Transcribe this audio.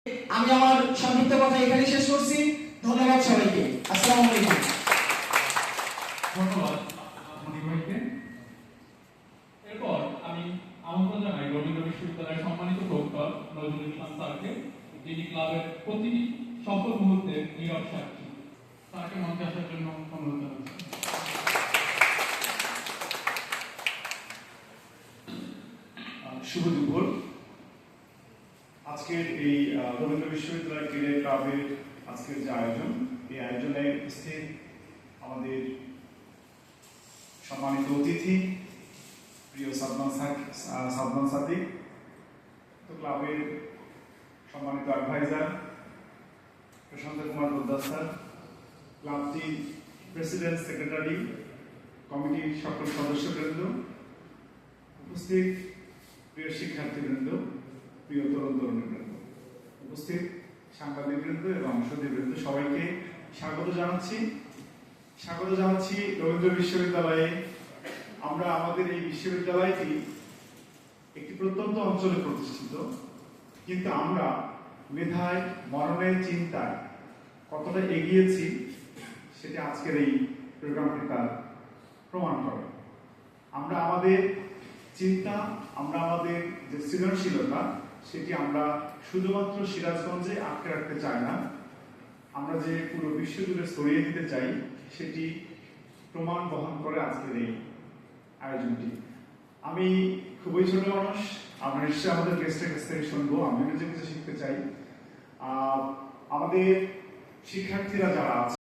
আমি আমার সংক্ষিপ্ত কথা এখানে শেষ করছি। ধন্যবাদ সবাইকে। আসসালামু আলাইকুম। ধন্যবাদ মনির ভাইকে। এরপর আমি আমন্ত্রণ জানাই রবীন্দ্র বিশ্ববিদ্যালয়ের সম্মানিত প্রক্টর নজরুল ইসলাম স্যারকে, যিনি ক্লাবের প্রতিটি সফল মুহূর্তের নীরব সাক্ষী। তাকে মঞ্চে আসার জন্য অনুরোধ জানাচ্ছি। শুভ দুপুর। আজকের এই রবীন্দ্র বিশ্ববিদ্যালয় ক্রীড়া ক্লাবের আজকের যে আয়োজন, এই আয়োজনে উপস্থিত আমাদের সম্মানিত অতিথি প্রিয় সাদমান সাদিক, তো ক্লাবের সম্মানিত অ্যাডভাইজার প্রশান্ত কুমার পোদ্দার স্যার, ক্লাবটির প্রেসিডেন্ট, সেক্রেটারি, কমিটির সকল সদস্যবৃন্দ, উপস্থিত প্রিয় শিক্ষার্থীবৃন্দ, প্রিয় তরুণ তরুণীবৃন্দ, উপস্থিত সাংবাদিকবৃন্দ এবং সুধীবৃন্দ, সবাইকে স্বাগত জানাচ্ছি। রবীন্দ্র বিশ্ববিদ্যালয়ে। আমরা আমাদের এই বিশ্ববিদ্যালয়টি একটি প্রত্যন্ত অঞ্চলে প্রতিষ্ঠিত, কিন্তু আমরা মেধায়, মননের চিন্তায় কতটা এগিয়েছি সেটা আজকের এই প্রোগ্রামটি তার প্রমাণ করে। আমরা আমাদের চিন্তা, আমরা আমাদের যে সৃজনশীলতা, সেটি আমরা শুধুমাত্র সিরাজগঞ্জে আটকে রাখতে চাই না, আমরা যে পুরো বিশ্ব জুড়ে ছড়িয়ে দিতে চাই, সেটি প্রমাণ বহন করে আজকের এই আয়োজনটি। আমি খুবই ছোট মানুষ, আমরা নিশ্চয়ই আমাদের গেস্টের কাছ থেকে শুনবো, আমি নিজে কিছু শিখতে চাই। আমাদের শিক্ষার্থীরা যারা আছে